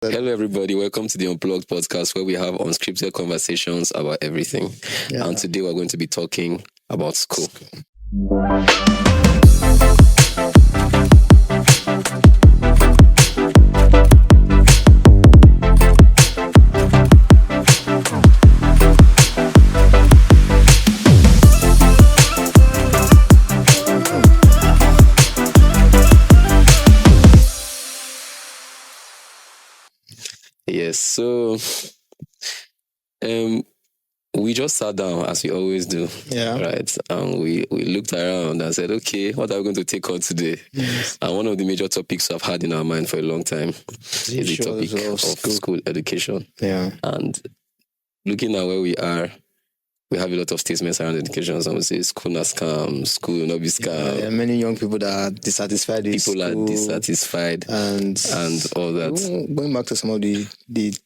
Hello, everybody. Welcome to the Unplugged podcast, where we have unscripted conversations about everything. Yeah. And today we're going to be talking about school. Yes, so we just sat down as we always do, Yeah. right? And we looked around and said, okay, what are we going to take on today? Yes. And one of the major topics we've had in our mind for a long time is the Issues topic of school education. Yeah. And looking at where we are, we have a lot of statements around education. Some say school na scam, school will not be scam. There are many young people that are dissatisfied with People are school dissatisfied and all that. even going back to some of the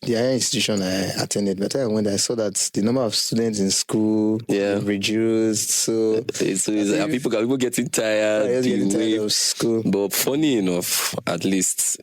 higher institution I attended, but I went, I saw that the number of students in school reduced. So Are people getting tired? I was getting tired of school. But funny enough, at least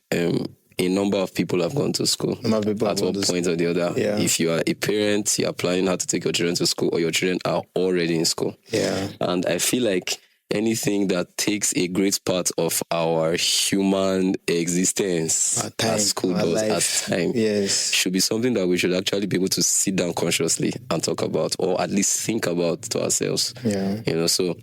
a number of people have gone to school Number of people have at one gone to point or the other. Yeah. If you are a parent, you are planning how to take your children to school, or your children are already in school. Yeah. And I feel like anything that takes a great part of our human existence, Our time, as school our does, life. as time, Yes. should be something that we should actually be able to sit down consciously and talk about, or at least think about to ourselves. Yeah. So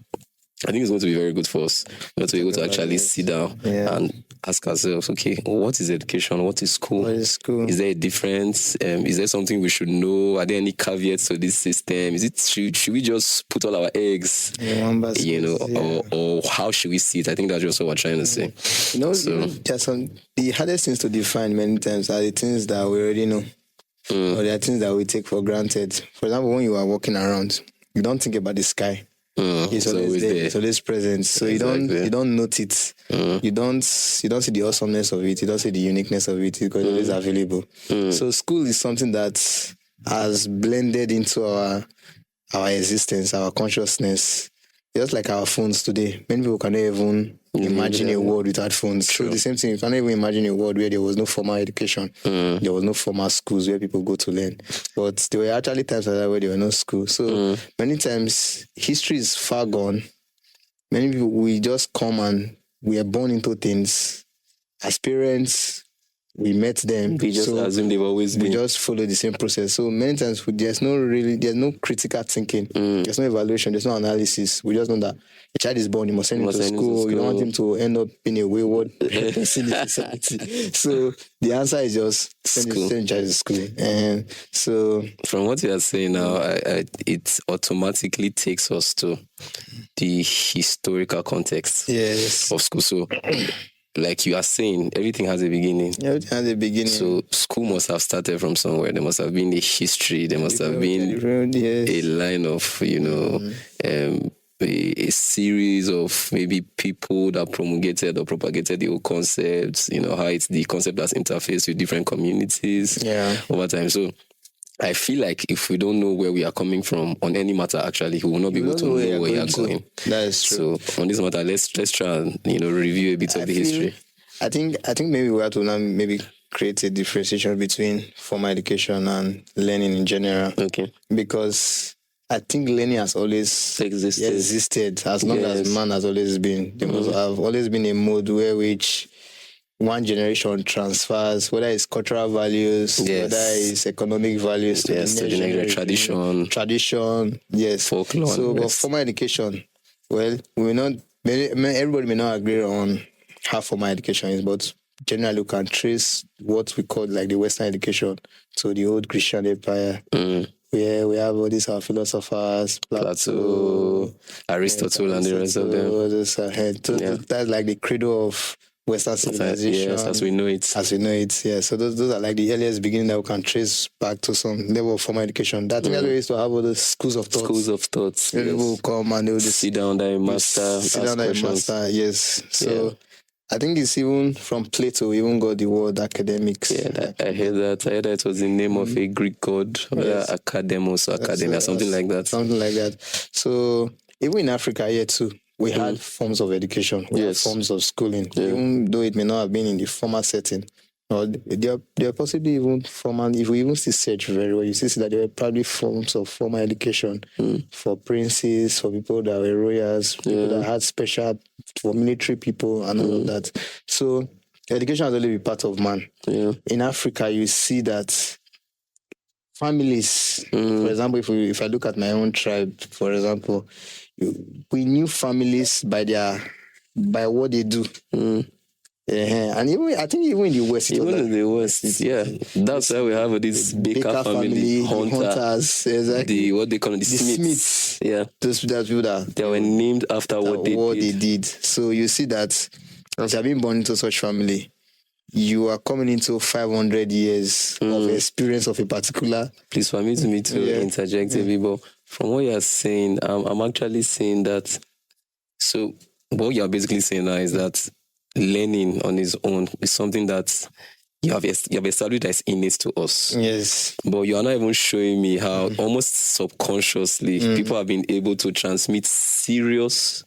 I think it's going to be very good for us to be able to actually sit down and ask ourselves, okay, what is education? What is school? What is school? Is there a difference? Is there something we should know? Are there any caveats to this system? Should we just put all our eggs, or how should we see it? I think that's just what we're trying to say. There's the hardest things to define many times are the things that we already know, or there are things that we take for granted. For example, when you are walking around, you don't think about the sky. It's always there. It's always present. So you don't note it. You don't see the awesomeness of it. You don't see the uniqueness of it because it's always available. So school is something that has blended into our existence, our consciousness. Just like our phones today. Many people cannot even imagine a world without phones. True. So the same thing, you cannot even imagine a world where there was no formal education. There was no formal schools where people go to learn. But there were actually times like that where there were no schools. So many times, history is far gone. Many people, we just come and we are born into things. As parents, we met them. We just assume they've always been. We just follow the same process. So many times there's no critical thinking. There's no evaluation. There's no analysis. We just know that a child is born. You must send him to school. You don't want him to end up being a wayward person in society. So the answer is just send the child to school. And so from what you are saying now, it automatically takes us to the historical context of school. So like you are saying, everything has a beginning. Everything has a beginning. So school must have started from somewhere. There must have been a history. There must have been a line of, a series of maybe people that promulgated or propagated the whole concepts, how it's the concept that's interfaced with different communities over time. So I feel like if we don't know where we are coming from on any matter, actually, we will not be able to know where we are going. That is true. So on this matter, let's try and review a bit of the history. I think maybe we have to now maybe create a differentiation between formal education and learning in general. Okay. Because I think learning has always existed as long as man has always been. There must have always been a mode which one generation transfers, whether it's cultural values, whether it's economic values to the next generation, tradition, folklore. So, but formal education, everybody may not agree on how formal education is, but generally we can trace what we call like the Western education to the old Christian Empire. Where we have all these our philosophers, Plato, Aristotle, and the rest of them. That's like the credo of Western civilization. Yes, as we know it. So those are like the earliest beginning that we can trace back to some level of formal education. That thing that we used to have all the schools of thought. People will come and they will just sit down there, a master. Yes. So I think it's even from Plato, even got the word academics. Yeah, I heard that. I heard that it was the name of a Greek god, Academos or Academia, something like that. Something like that. So even in Africa here too, we had forms of education. We had forms of schooling. Even though it may not have been in the formal setting, Or there are possibly even formal, if we even see search very well, you see that there were probably forms of formal education for princes, for people that were royals, people that had special, for military people and all of that. So education has always been part of man. Yeah. In Africa, you see that families, for example, if I look at my own tribe, for example, we knew families by what they do. And even I think even in the West, in the West, that's why we have this Baker family, hunters, exactly. What they call it, the Smiths. Yeah, those people that they were named after what they did. So you see that as you have been born into such family, you are coming into 500 years of experience of a particular. Please permit me to interject a bit, but from what you are saying, I'm actually saying that. So what you are basically saying now is that learning on its own is something that you have established as innate to us. Yes. But you are not even showing me how almost subconsciously people have been able to transmit serious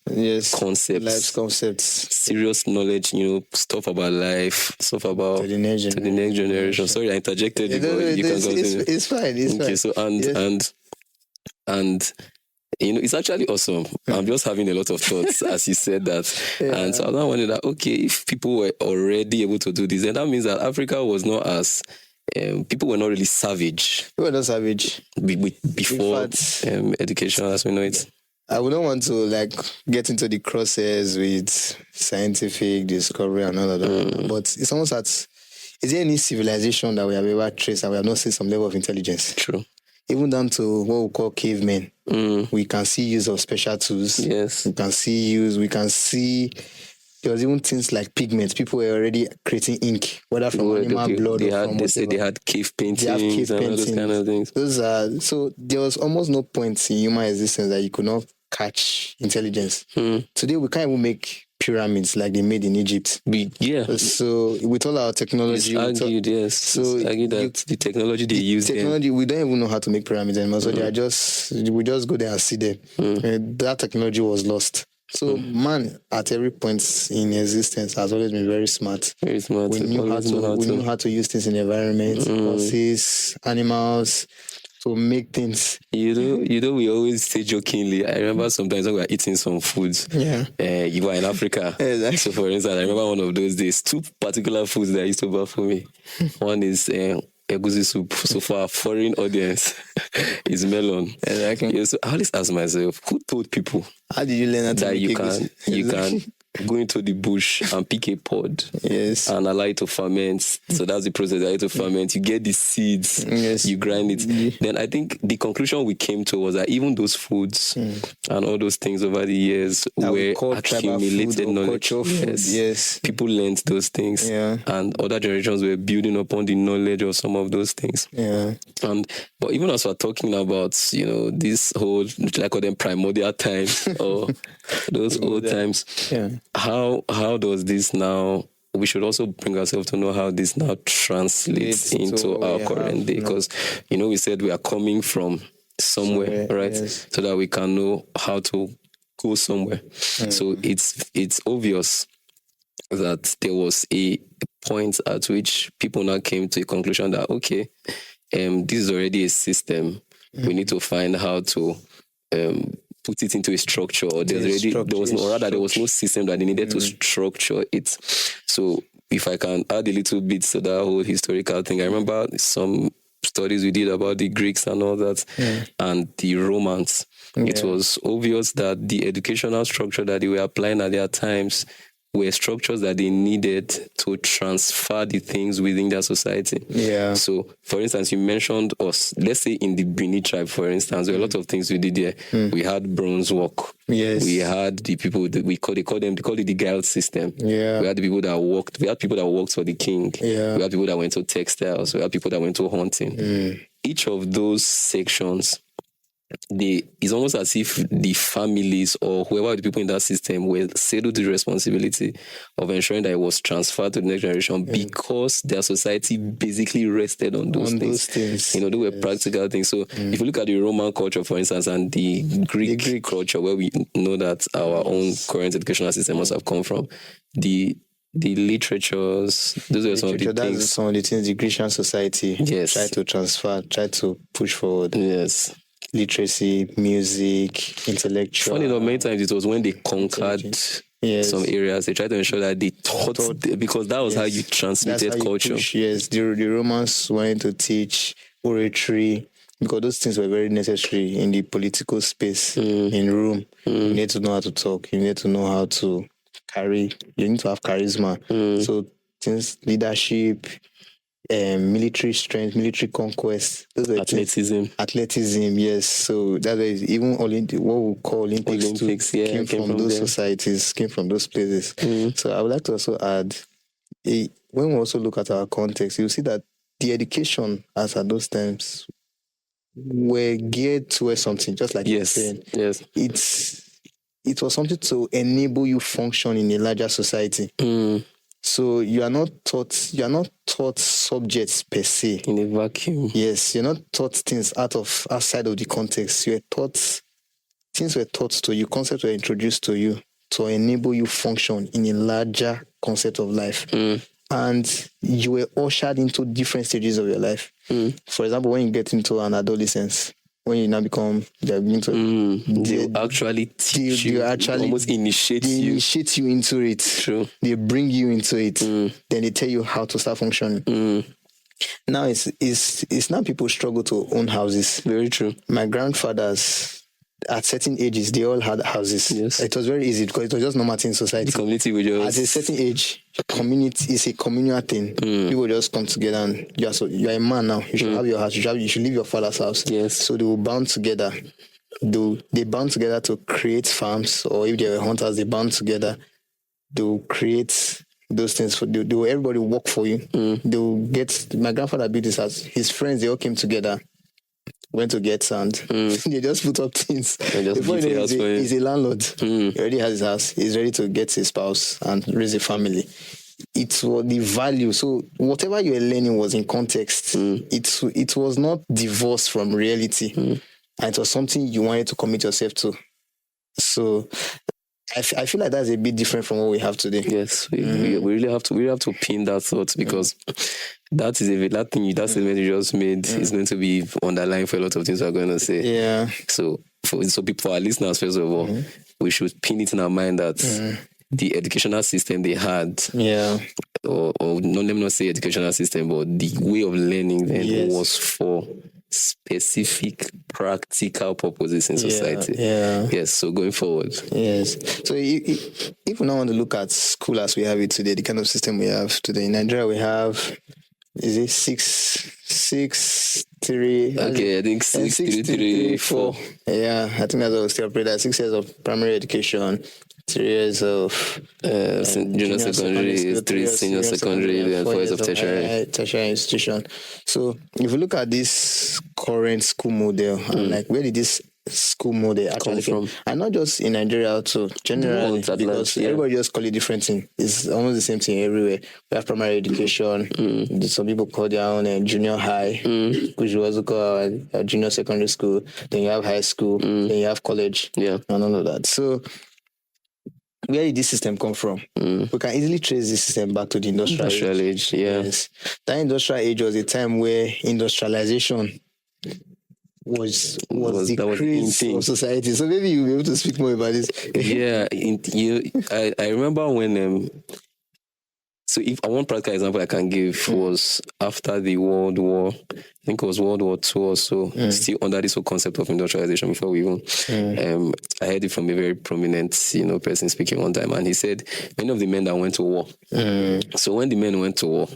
concepts. Life concepts. Serious knowledge, stuff about life, stuff about to the next generation. Sorry, I interjected you, but you can continue. It's fine. It's okay, fine. So and it's actually awesome. I'm just having a lot of thoughts as you said that. And so I now wonder that, okay, if people were already able to do this, then that means that Africa was not as... people were not really savage. People were not savage. Before education as we know it. I wouldn't want to get into the crosshairs with scientific discovery and all of that. But it's almost that, is there any civilization that we have ever traced and we have not seen some level of intelligence? True. Even down to what we call cavemen. We can see use of special tools. Yes. We can see there was even things like pigments. People were already creating ink, whether from animal blood or from they had cave paintings and all those kind of things. So there was almost no point in human existence that you could not catch intelligence. Today we can't even make pyramids like they made in Egypt. So with all our technology, it's argued that the technology they use, we don't even know how to make pyramids anymore. So we just go there and see them. That technology was lost. So man, at every point in existence, has always been very smart. Very smart. We knew how to use things in the environment, horses, animals, to make things. We always say jokingly. I remember sometimes when we were eating some foods. You were in Africa. Exactly. So for instance, I remember one of those days, two particular foods that used to baffle me. One is egusi soup. So for our foreign audience, it's melon. Exactly. So I always ask myself, who told people how did you learn that you can go into the bush and pick a pod and allow it to ferment? So that's the process. Allow it to ferment. You get the seeds, you grind it. Then I think the conclusion we came to was that even those foods and all those things over the years were accumulated knowledge. People learned those things, and other generations were building upon the knowledge of some of those things. But even as we're talking about, this whole, I call them primordial times or those old times. How does this now? We should also bring ourselves to know how this now translates into our current day, because we said we are coming from somewhere, right? So that we can know how to go somewhere. So it's obvious that there was a point at which people now came to a conclusion that this is already a system. We need to find how to put it into a structure. There was no system that they needed to structure it. So if I can add a little bit to that whole historical thing, I remember some studies we did about the Greeks and all that, and the Romans. It was obvious that the educational structure that they were applying at their times were structures that they needed to transfer the things within their society. So, for instance, you mentioned us. Let's say in the Bini tribe, for instance, there were a lot of things we did there. We had bronze work. We had the people that they call it the guild system. We had the people that worked. We had people that worked for the king. We had people that went to textiles. We had people that went to hunting. Each of those sections, it's almost as if the families or whoever the people in that system were saddled the responsibility of ensuring that it was transferred to the next generation because their society basically rested on those things. They were practical things. So if you look at the Roman culture, for instance, and the Greek culture, where we know that our own current educational system must have come from, the the literatures, those are some of the things. Some of the things the Grecian society try to transfer, try to push forward. Yes. Literacy, music, intellectual. Funny enough, many times it was when they conquered some areas, they tried to ensure that they taught because that was how you transmitted culture. The Romans wanted to teach oratory because those things were very necessary in the political space in Rome. You need to know how to talk. You need to know how to carry. You need to have charisma. So things, leadership, military strength, military conquest, athleticism, yes. So that is even what we call Olympics came from those societies, came from those places. So I would like to also add, when we also look at our context, you see that the education as at those times were geared towards something, just like you're saying. Yes. It was something to enable you function in a larger society. So you are not taught subjects per se. In a vacuum. Yes, you're not taught things outside of the context. Things were taught to you, concepts were introduced to you to enable you function in a larger concept of life. And you were ushered into different stages of your life. For example, when you get into an adolescence, when you now become, they actually teach you, almost initiate you into it. True. They bring you into it. Then they tell you how to start functioning. Now it's now people struggle to own houses. Very true. My grandfathers, at certain ages, they all had houses. Yes. It was very easy because it was just normal thing in society. The community would just... At a certain age, community is a communal thing. People just come together and you're a man now. You should have your house. You should leave your father's house. Yes. So they will band together. They band together to create farms, or if they were hunters, they band together. They will create those things for you. Everybody work for you. They will get... My grandfather built this house. His friends, they all came together. Went to get sand. They just put up things. Before you know, he's a landlord. He already has his house. He's ready to get his spouse and raise a family. It was the value. So whatever you were learning was in context. It was not divorced from reality. And it was something you wanted to commit yourself to. So I feel like that's a bit different from what we have today. Yes, we really have to pin that thought because that statement you just made is going to be underlying for a lot of things we're going to say. Yeah. So for our listeners, first of all, we should pin it in our mind that the educational system they had, or let me not say educational system, but the way of learning then was for specific practical purposes in society. Yes, so going forward. Yes. So if we now want to look at school as we have it today, the kind of system we have today in Nigeria, we have, is it 6, 3? Okay, I think 6, 3, 3, 4. Yeah, I think that's what we still operate. 6 years of primary education, 3 years of junior secondary, 3 senior secondary, and 4 years of tertiary institution. So if you look at this current school model, and like where did this school model actually come from? And not just in Nigeria, also generally, because everybody just call it different thing. It's almost the same thing everywhere. We have primary education. Some people call their own junior high, which we also call our junior secondary school. Then you have high school. Then you have college. And all of that. So where did this system come from? We can easily trace this system back to the industrial age. Yes. That industrial age was a time where industrialization was the craze of society. So maybe you'll be able to speak more about this. I remember when so if one practical example I can give was after the World War, I think it was World War II or so, still under this whole concept of industrialization before we even I heard it from a very prominent person speaking one time, and he said many of the men that went to war, so when the men went to war,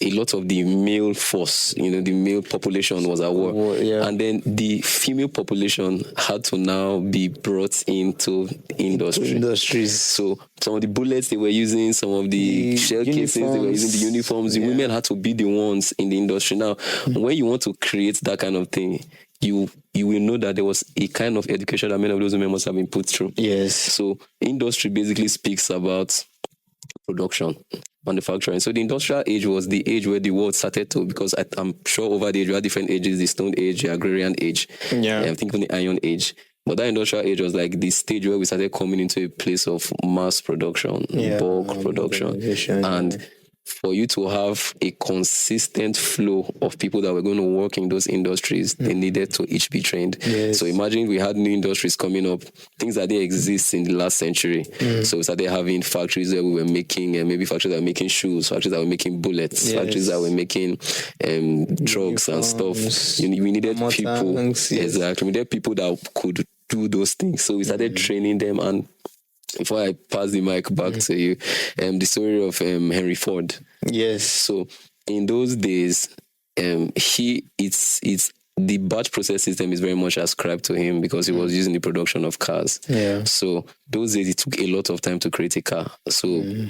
a lot of the male force, the male population was at war. And then the female population had to now be brought into industries. So some of the bullets they were using, some of the shell casings they were using, the uniforms, the women had to be the ones in the industry. Now, when you want to create that kind of thing, you will know that there was a kind of education that many of those women must have been put through. Yes. So industry basically speaks about production, manufacturing. So the industrial age was the age where the world started to, because I'm sure over the age we had different ages, the Stone Age, the Agrarian Age, I think even the Iron Age. But that industrial age was like the stage where we started coming into a place of mass production, bulk production. And for you to have a consistent flow of people that were going to work in those industries, they needed to each be trained. Yes. So imagine we had new industries coming up, things that didn't exist in the last century. So we started having factories where we were making, maybe factories that were making shoes, factories that were making bullets, factories that were making drugs and stuff. We needed people. Exactly. We needed people that could do those things. So we started training them. And before I pass the mic back to you, the story of Henry Ford. Yes. So in those days, it's the batch process system is very much ascribed to him because he was using the production of cars. Yeah. So those days it took a lot of time to create a car. So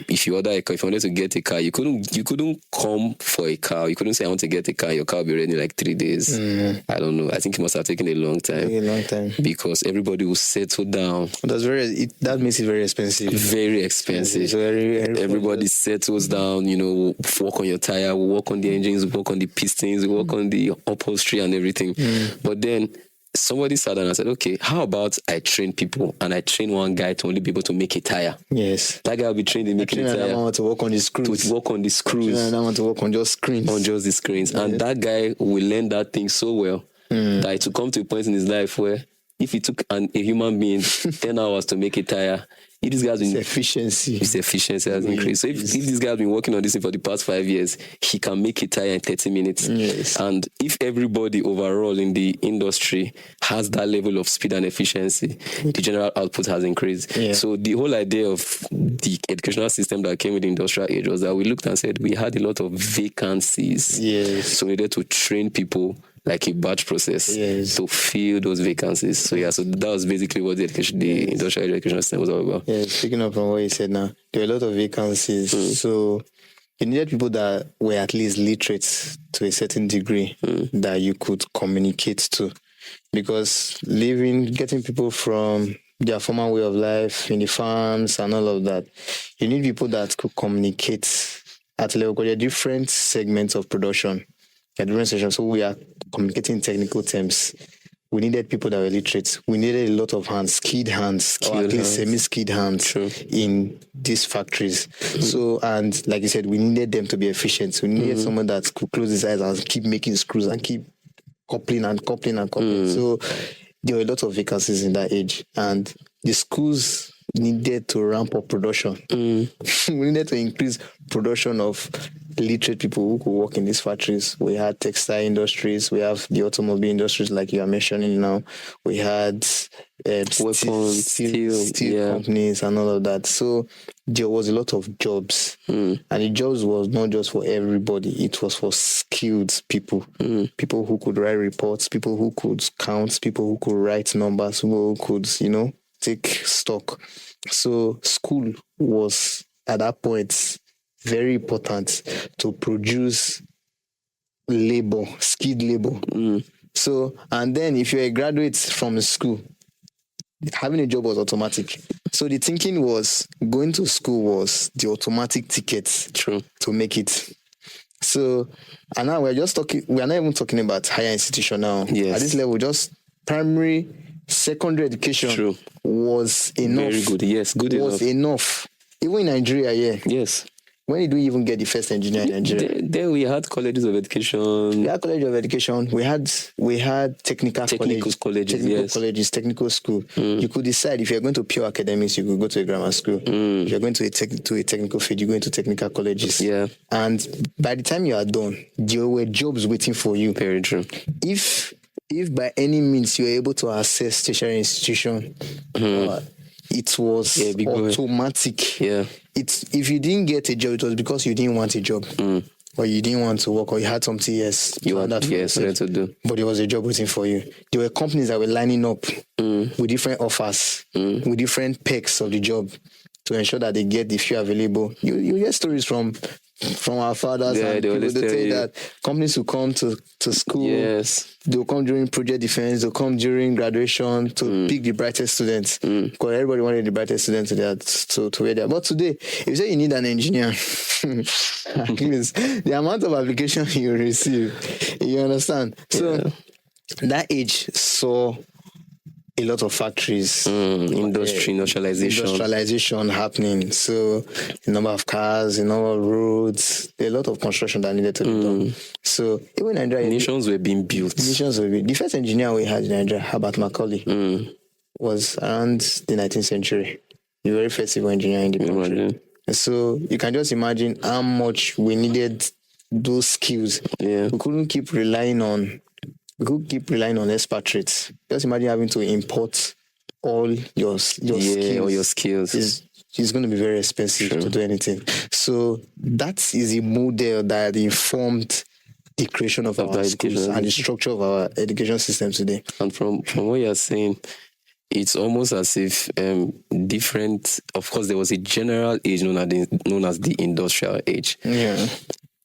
if you order a car, if you wanted to get a car, you couldn't come for a car. You couldn't say I want to get a car. Your car will be ready in like 3 days. I don't know. I think it must have taken a long time. Because everybody will settle down. That makes it very expensive. Very expensive. It's very everybody settles down. Work on your tire, work on the engines, work on the pistons, work on the upholstery and everything. But then somebody sat down and said, okay, how about I train people and I train one guy to only be able to make a tire? Yes. That guy will be trained in making a tire. I want to work on the screws. I want to work on just screens. On just the screens. Yes. And that guy will learn that thing so well that it will come to a point in his life where if it took a human being 10 hours to make a tire, his efficiency has increased. So if this guy has been working on this thing for the past 5 years, he can make a tire in 30 minutes. Yes. And if everybody overall in the industry has that level of speed and efficiency, the general output has increased. Yeah. So the whole idea of the educational system that came with the industrial age was that we looked and said we had a lot of vacancies. Yes. So we needed to train people like a batch process to fill those vacancies. So so that was basically what the industrial education system was all about. Yeah, speaking of from what you said now, there were a lot of vacancies. So you needed people that were at least literate to a certain degree that you could communicate to. Because getting people from their former way of life in the farms and all of that, you need people that could communicate at a level, because there are different segments of production. So we are communicating technical terms. We needed people that were literate. We needed a lot of skilled hands, or at least semi-skilled hands in these factories. So, and like you said, we needed them to be efficient. We needed someone that could close his eyes and keep making screws and keep coupling. So there were a lot of vacancies in that age. And the schools needed to ramp up production. We needed to increase production of literate people who could work in these factories. We had textile industries. We have the automobile industries, like you are mentioning now. We had steel companies and all of that. So there was a lot of jobs. And the jobs was not just for everybody. It was for skilled people. People who could write reports, people who could count, people who could write numbers, people who could, take stock. So school was, at that point, very important to produce skilled labor. So, and then if you're a graduate from school, having a job was automatic. So the thinking was going to school was the automatic ticket to make it. So, and now we're not even talking about higher institution now. Yes. At this level, just primary, secondary education was enough. Very good. Yes, good was enough. Even in Nigeria, Yes. When did we even get the first engineer in Nigeria? Then we had colleges of education. We had college of education. We had technical colleges, technical school. You could decide if you're going to pure academics, you could go to a grammar school. If you're going to a technical field, you go into technical colleges. Yeah. And by the time you are done, there were jobs waiting for you. Very true. If by any means you were able to access tertiary institution, it was automatic. Yeah. If you didn't get a job, it was because you didn't want a job. Or you didn't want to work, or you had something else to do. But there was a job waiting for you. There were companies that were lining up with different offers, with different perks of the job to ensure that they get the few available. You hear stories from our fathers and people. They tell you that companies will come to school. Yes. They'll come during project defense. They'll come during graduation to pick the brightest students. Because everybody wanted the brightest students to wear there. But today, if you say you need an engineer, at least the amount of application you receive, you understand. So that age saw a lot of factories, industrialization happening. So the number of cars, the number of roads, a lot of construction that needed to be done. So even Nigeria, nations were being built. The first engineer we had in Nigeria, Herbert Macaulay, was around the 19th century. The very first civil engineer in the country. So you can just imagine how much we needed those skills. Yeah. We couldn't keep relying on expatriates. Just imagine having to import all your skills. All your skills. It's going to be very expensive to do anything. So that is a model that informed the creation of our schools and the structure of our education system today. And from what you're saying, it's almost as if different. Of course, there was a general age known as the industrial age. Yeah.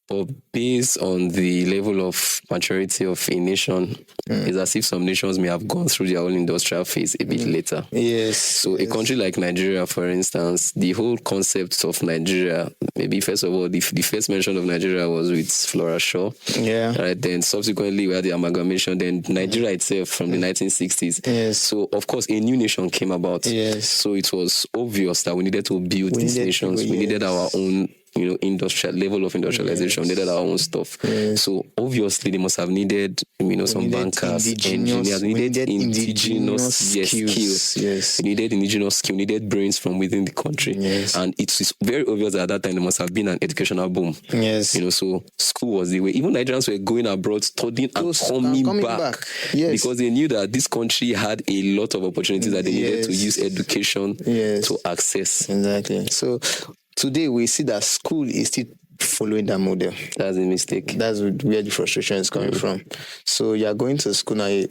But based on the level of maturity of a nation, it's as if some nations may have gone through their own industrial phase a bit later. Yes. So a country like Nigeria, for instance, the whole concept of Nigeria, maybe first of all, the first mention of Nigeria was with Flora Shaw. Yeah. Right. Then subsequently we had the amalgamation. Then Nigeria itself from the 1960s. Yes. So of course a new nation came about. Yes. So it was obvious that we needed to build these nations. We needed our own industrial level of industrialization. Needed our own stuff. So obviously they must have needed, some bankers, engineers. Needed indigenous skills. Yes. We needed indigenous skill. Needed brains from within the country. Yes. And it is very obvious that at that time there must have been an educational boom. Yes. So school was the way. Even Nigerians were going abroad, studying and coming back. Yes. Because they knew that this country had a lot of opportunities that they needed to use education to access. Exactly. So today we see that school is still following that model. That's a mistake. That's where the frustration is coming from. So you are going to school now,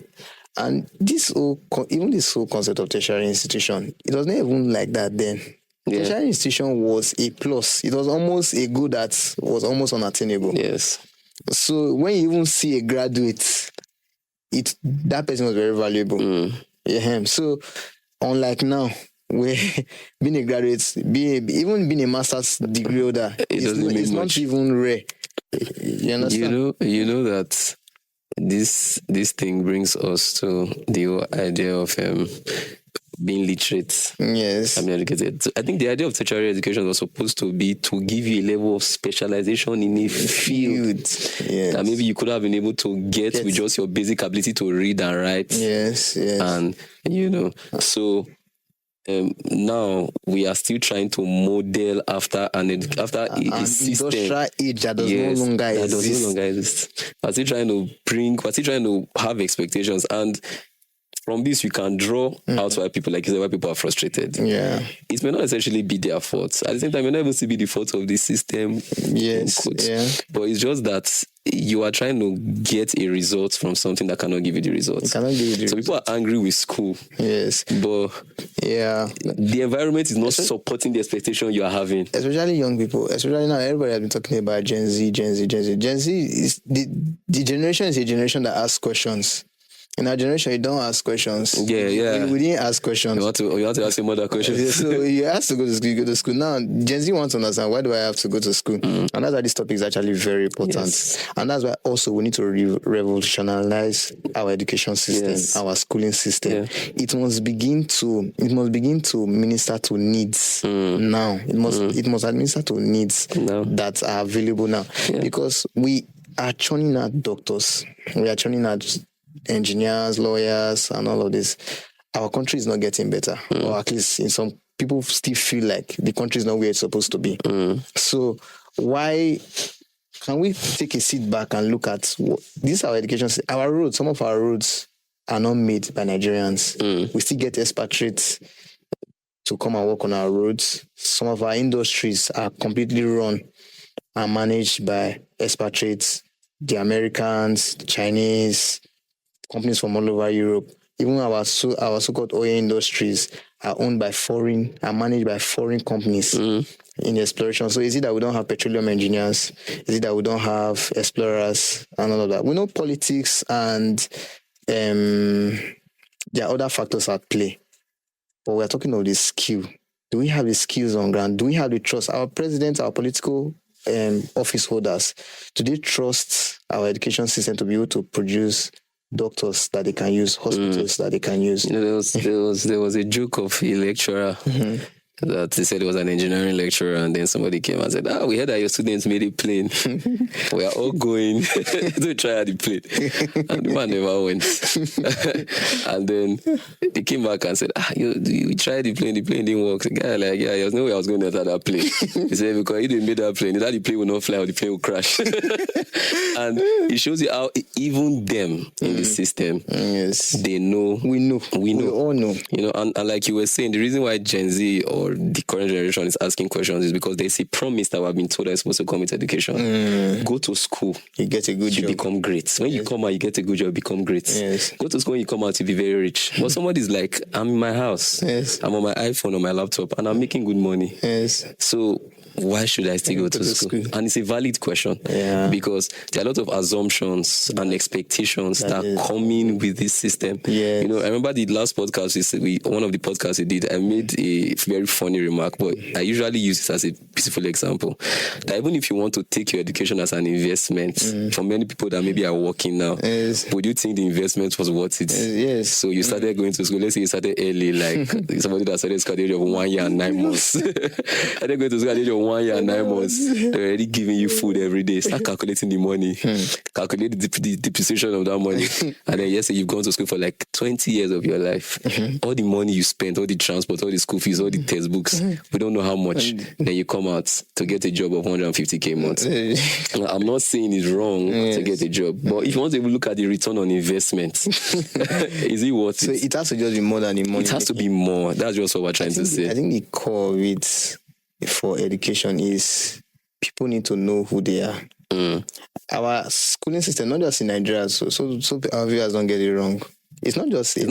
and this whole concept of tertiary institution, it was not even like that then. Tertiary institution was a plus. It was almost a good that was almost unattainable. Yes. So when you even see a graduate, that person was very valuable. Yeah. So unlike now, where being a graduate, even being a master's degree holder, it's not even rare. You understand? You know that this thing brings us to the whole idea of being literate. Yes. I mean, educated. So I think the idea of tertiary education was supposed to be to give you a level of specialization in a field that maybe you could have been able to get with just your basic ability to read and write. Yes. And so now we are still trying to model after a system. Industrial age that does no longer exist. We're still trying to have expectations, and from this we can draw out why people, like you said, why people are frustrated. Yeah. It may not essentially be their fault. At the same time, it may not even be the fault of the system. Yes. Yeah. But it's just that you are trying to get a result from something that cannot give you the results. So people are angry with school. Yes. But the environment is not supporting the expectation you are having. Especially young people. Especially now, everybody has been talking about Gen Z. Gen Z is the generation is a generation that asks questions. In our generation, you don't ask questions. Yeah. We didn't ask questions. You want to ask him other questions. So you have to go to school, you go to school. Now, Gen Z wants to understand, why do I have to go to school? And that's why this topic is actually very important. Yes. And that's why also we need to revolutionize our education system, our schooling system. Yeah. It must begin to minister to needs now. It must administer to needs that are available now. Yeah. Because we are churning out doctors. We are churning out engineers, lawyers, and all of this. Our country is not getting better, or at least in some people still feel like the country is not where it's supposed to be. So why can we take a seat back and look at this? Our education, our roads. Some of our roads are not made by Nigerians. We still get expatriates to come and work on our roads. Some of our industries are completely run and managed by expatriates, the Americans, the Chinese, companies from all over Europe. Even our so-called oil industries are owned by and managed by foreign companies in exploration. So is it that we don't have petroleum engineers? Is it that we don't have explorers and all of that? We know politics and there are other factors at play. But we're talking of the skill. Do we have the skills on ground? Do we have the trust? Our president, our political office holders, do they trust our education system to be able to produce doctors that they can use, hospitals that they can use. You know, there was a joke of a lecturer that he said he was an engineering lecturer, and then somebody came and said, we heard that your students made a plane. We are all going to try out the plane. And the man never went. And then they came back and said, you tried the plane didn't work. The guy like, yeah, there's no way I was going to enter that plane. He said, because he didn't make that plane, either the plane will not fly or the plane will crash. And it shows you how even them in the system, they know. We all know. You know, and like you were saying, the reason why Gen Z or the current generation is asking questions is because there's a promise that we've been told that it's supposed to come with education. Go to school, you get a good job, you become great. When you come out, you get a good job, become great. Go to school, when you come out, you be very rich. But somebody's like, I'm in my house, I'm on my iPhone or my laptop, and I'm making good money. So why should I still go to school? And it's a valid question because there are a lot of assumptions and expectations that come in with this system. You know, I remember the last podcast one of the podcasts we did, I made a very funny remark, but I usually use it as a beautiful example. That even if you want to take your education as an investment, for many people that maybe are working now, would you think the investment was worth it? So you started going to school. Let's say you started early, like somebody that started school at the age of 1 year and 9 months. I didn't go to school at the age of 1 year and 9 months. They're already giving you food every day. Start calculating the money. Calculate the depreciation of that money. And then you've gone to school for like 20 years of your life. All the money you spent, all the transport, all the school fees, all the textbooks, we don't know how much. Then you come out to get a job of 150k a month. I'm not saying it's wrong to get a job, but if you want to look at the return on investment, is it worth it? So it has to just be more than the money. It has to be more. That's just what we're trying to say. I think the core of it for education is people need to know who they are. Our schooling system, not just in Nigeria, so our viewers don't get it wrong. It's not just. We're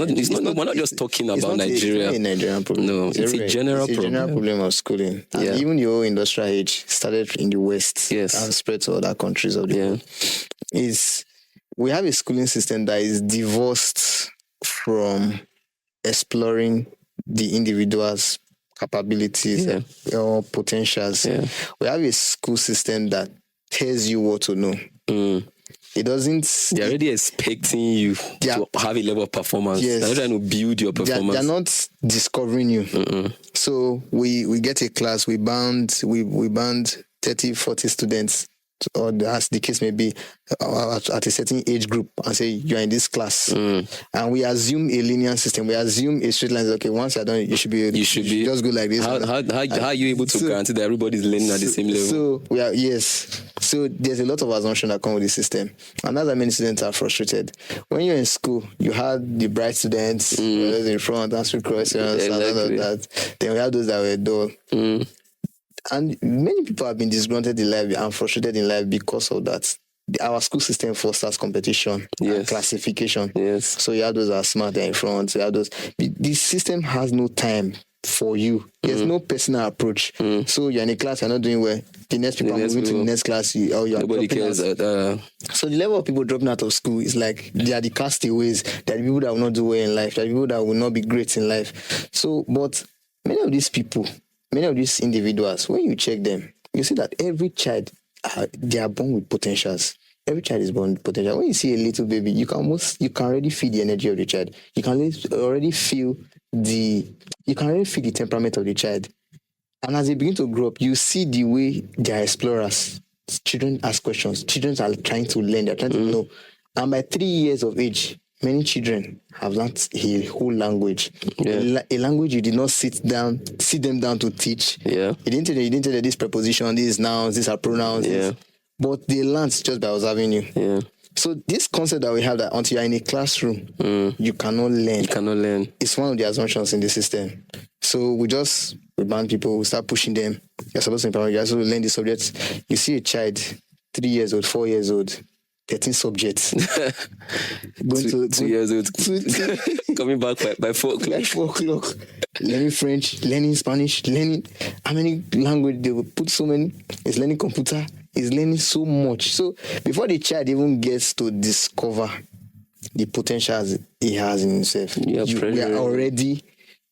not just talking about Nigeria. It's not a Nigerian problem. No, it's a general problem. General problem of schooling. And even the whole industrial age started in the West and spread to other countries of the world. We have a schooling system that is divorced from exploring the individual's capabilities or potentials. We have a school system that tells you what to know. It doesn't. They're already expecting you to have a level of performance. They're not trying to build your performance. They're not discovering you. So we get a class, we bound 30, 40 students, or as the case may be, at a certain age group, and say you're in this class, and we assume a linear system. We assume a straight line. Okay, once you're done, you should be just go like this. How are you able to guarantee that everybody's learning at the same level? So So there's a lot of assumption that come with the system, and that's why many students are frustrated. When you're in school, you had the bright students, those in front, answering questions, and all of that. Then we have those that were dull. And many people have been disgruntled in life and frustrated in life because of that. Our school system fosters competition and classification. So you have those that are smart, they're in front. So you have those. The system has no time for you. There's no personal approach. So you're in a class, you're not doing well. The next people are moving to the next class. You're nobody cares. So the level of people dropping out of school is like they are the castaways. They are the people that will not do well in life. They are the people that will not be great in life. So, but many of these people, many of these individuals, when you check them, you see that every child, they are born with potentials. Every child is born with potential. When you see a little baby, you can already feel the energy of the child. You can already feel the temperament of the child. And as they begin to grow up, you see the way they are explorers. Children ask questions. Children are trying to learn. They're trying to know. And by 3 years of age, many children have learned a whole language. A language you did not sit them down to teach. You didn't tell them this preposition, these nouns, these are pronouns. But they learned just by observing you. So this concept that we have, that until you're in a classroom, you cannot learn. It's one of the assumptions in the system. So we ban people, we start pushing them. You're supposed to empower, you're supposed to learn the subjects. You see a child, 3 years old, 4 years old, 13 subjects. Going 2 years old. Coming back by 4 o'clock. Like 4 o'clock. Learning French, learning Spanish, learning how many languages they will put so many. It's learning computer. It's learning so much. So before the child even gets to discover the potential he has in himself, we are already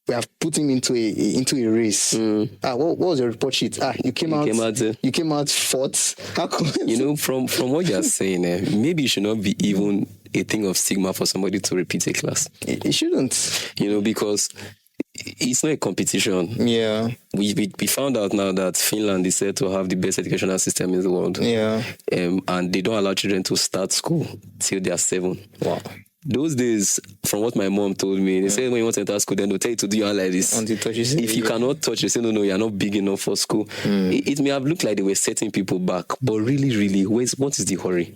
we have put him into a race. What was your report sheet? You came out fourth. How come? From what you're saying, maybe it should not be even a thing of stigma for somebody to repeat a class. It shouldn't. Because it's not a competition. Yeah. We found out now that Finland is said to have the best educational system in the world. Yeah. And they don't allow children to start school till they are 7. Wow. Those days, from what my mom told me, they say when you want to enter school, then they'll tell you to do your hand like this. If you cannot touch, they say, no, you're not big enough for school. It may have looked like they were setting people back, but really, what is the hurry?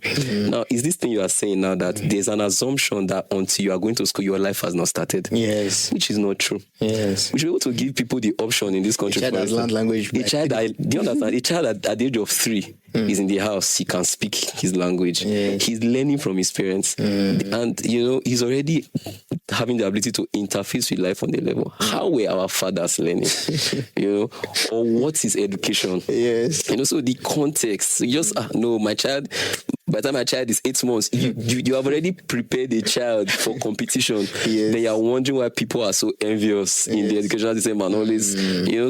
Now, is this thing you are saying now that there's an assumption that until you are going to school, your life has not started? Yes. Which is not true. Yes. We should be able to give people the option in this country. A child that learns language. Do you understand? A child at the age of 3 is in the house, he can speak his language. Yes. He's learning from his parents. And, he's already having the ability to interface with life on the level. How were our fathers learning? Or what is education? Yes. So the context, just, no, my child... By the time my child is 8 months, you have already prepared a child for competition. Yes. Then you are wondering why people are so envious in the educational system and all this.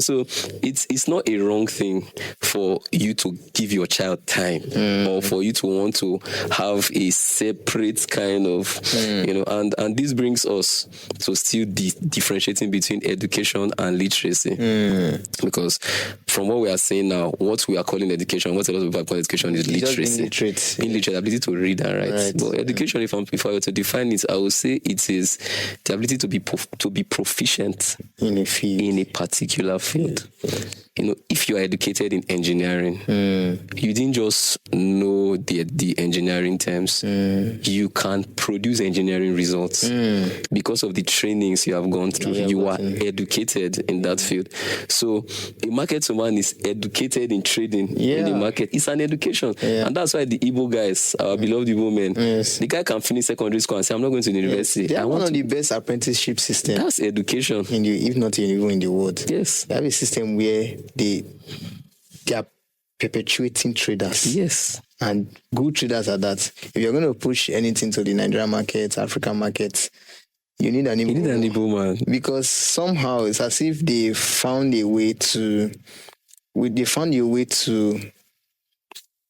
So it's not a wrong thing for you to give your child time or for you to want to have a separate kind of, and this brings us to still differentiating between education and literacy. Because from what we are saying now, what we are calling education, what a lot of people call education is literacy. Literate, ability to read and write. Right. But education, if I were to define it, I would say it is the ability to be proficient in a field, in a particular field. If you are educated in engineering, you didn't just know the engineering terms. You can produce engineering results because of the trainings you have gone through. You are educated in that field. So a market woman is educated in trading in the market. It's an education, and that's why the Igbo guys, our beloved Igbo men, the guy can finish secondary school and say, "I'm not going to the university." They are one of the best apprenticeship systems. That's education, if not even in the world. Yes, they have a system where they are perpetuating traders. Yes. And good traders are that. If you're going to push anything to the Nigerian market, African markets, you need an Igbo man. Because somehow it's as if they found a way to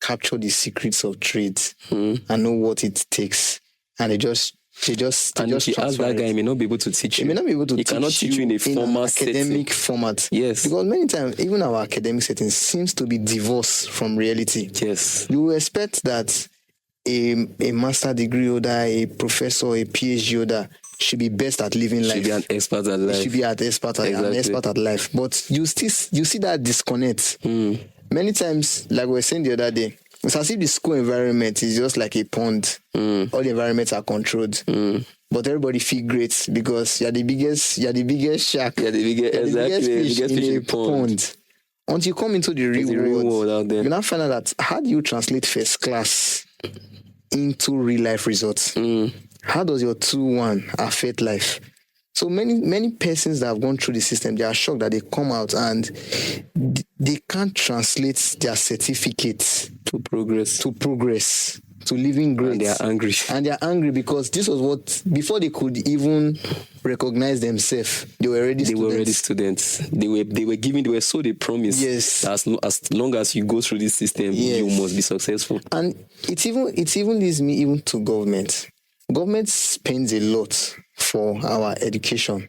capture the secrets of trade and know what it takes. And they just if you ask that guy, he may not be able to teach you. He may not be able to teach you. He cannot teach you in a formal academic format. Yes. Because many times, even our academic setting seems to be divorced from reality. Yes. You will expect that a master degree holder, a professor, a PhD holder should be best at living life. Should be an expert at life. Should be an expert at life. But you see that disconnect. Many times, like we were saying the other day, it's as if the school environment is just like a pond. All the environments are controlled. But everybody feel great because you're the biggest shark. You're the biggest fish in a pond. Until you come into the real world out there, you now find out that how do you translate first class into real life results? How does your 2-1 affect life? So many persons that have gone through the system, they are shocked that they come out and they can't translate their certificates to progress, to living great. And they are angry because this was what, before they could even recognize themselves, they were already students. They were sold a promise. Yes. As long as you go through this system, you must be successful. And it even leads me even to government. Government spends a lot for our education.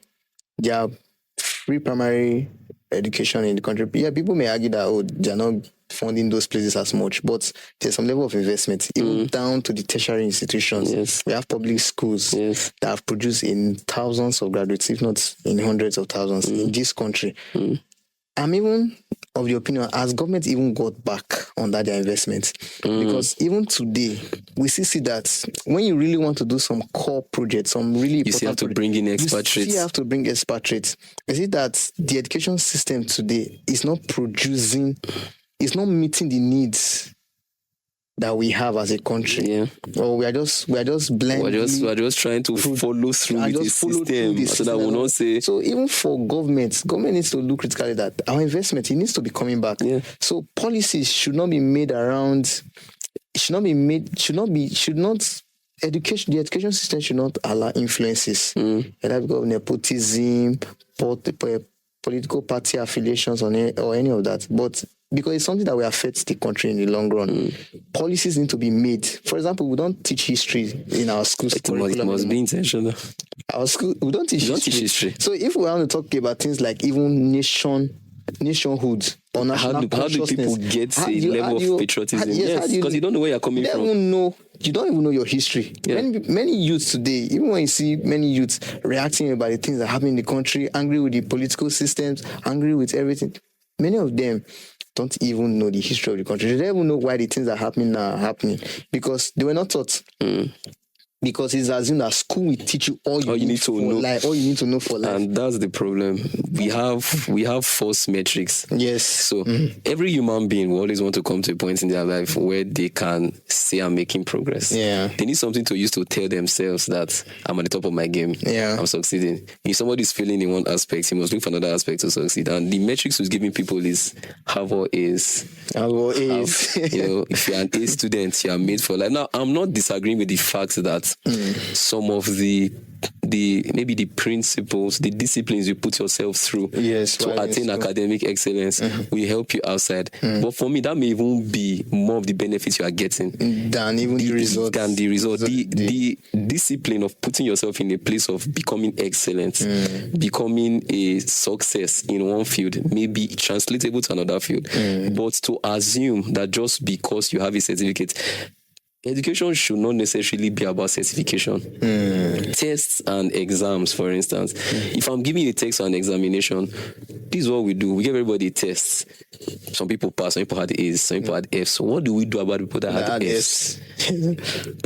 There are free primary education in the country. Yeah, people may argue that they're not funding those places as much, but there's some level of investment, even down to the tertiary institutions. Yes. We have public schools that have produced in thousands of graduates, if not in hundreds of thousands in this country. I'm even of the opinion, has government even got back on that their investment? Because even today, we see that when you really want to do some core projects, some really important, you still have to bring in expatriates. You still have to bring expatriates. Is it that the education system today is not producing, it's not meeting the needs that we have as a country? Yeah. Or we are just blending. We're just trying to follow through with the system so that we'll not say. So even for government needs to look critically that our investment, it needs to be coming back. Yeah. So policies should not be made around, should not the education system should not allow influences, whether because of nepotism, political party affiliations, or any of that. But because it's something that will affect the country in the long run. Policies need to be made. For example, we don't teach history in our schools. It must be intentional. Our school, we don't teach history. So if we want to talk about things like even nationhood or national how do people get a level of patriotism? Yes, because you don't know where you're coming from. You don't even know your history. Yeah. Many youths today, even when you see many youths reacting about the things that happen in the country, angry with the political systems, angry with everything, many of them don't even know the history of the country. They don't even know why the things that are happening now are happening, because they were not taught. Because it's assumed that school will teach you all you need to know. All you need to know for life. And that's the problem. We have false metrics. Yes. So every human being will always want to come to a point in their life where they can say I'm making progress. Yeah. They need something to use to tell themselves that I'm at the top of my game. Yeah. I'm succeeding. If somebody's failing in one aspect, he must look for another aspect to succeed. And the metrics who's giving people is have or A's. If you're an A student, you are made for life. Now, I'm not disagreeing with the fact that some of the maybe the principles, the disciplines you put yourself through to attain academic excellence will help you outside. But for me, that may even be more of the benefits you are getting than even the result. The discipline of putting yourself in a place of becoming excellent, becoming a success in one field may be translatable to another field. But to assume that just because you have a certificate, education should not necessarily be about certification. Tests and exams, for instance. If I'm giving you a test or an examination, this is what we do. We give everybody tests. Some people pass, some people had A's, some people had F's. So what do we do about people that had F's?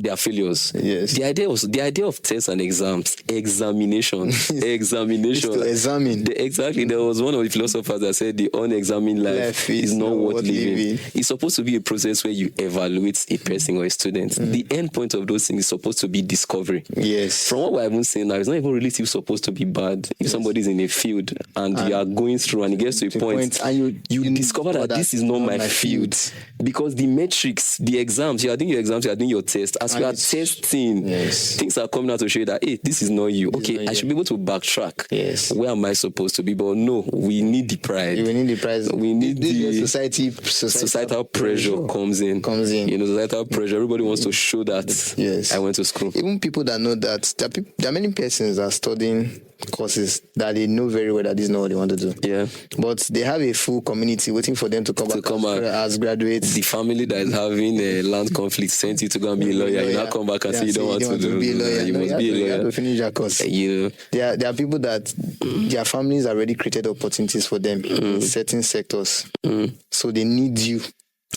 They are failures. Yes. The idea of tests and exams, examination. To examine. Exactly. There was one of the philosophers that said the unexamined life is not worth living. It's supposed to be a process where you evaluate a person or a student. The end point of those things is supposed to be discovery. Yes. From what we're even saying now, it's not even really supposed to be bad. If somebody's in a field and you are going through and it gets to a point and you discover that this is not my field. Because the metrics, the exams, you are doing your exams, you are doing your tests. As you are testing, things are coming out to show you that, hey, this is not you. Okay, I should be able to backtrack. Yes. Where am I supposed to be? But no, we need the pride. We need the pride. We need the societal pressure comes in. You know, societal pressure. Everybody wants to show that I went to school. Even people that know that, there are many persons that are studying courses that they know very well that this is not what they want to do. Yeah. But they have a full community waiting for them to come back as graduates. The family that is having a land conflict sent you to go and be a lawyer. You now come back and say you don't want to be a lawyer. You must be a lawyer. You have to finish your course. There are people that their families already created opportunities for them in certain sectors. So they need you.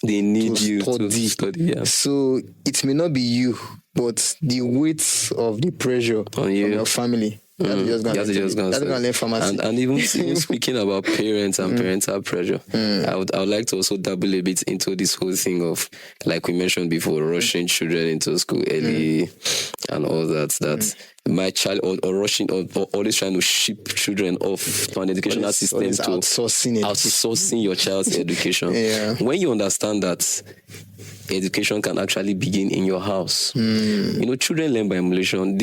They need you to study. Yeah. So it may not be you, but the weight of the pressure on your family. That's going to learn pharmacy. And even speaking about parents and parental pressure, I would like to also dabble a bit into this whole thing of, like we mentioned before, rushing children into school early and all that. My child or rushing or always trying to ship children off to an educational system to outsourcing your child's education. When you understand that education can actually begin in your house, children learn by emulation.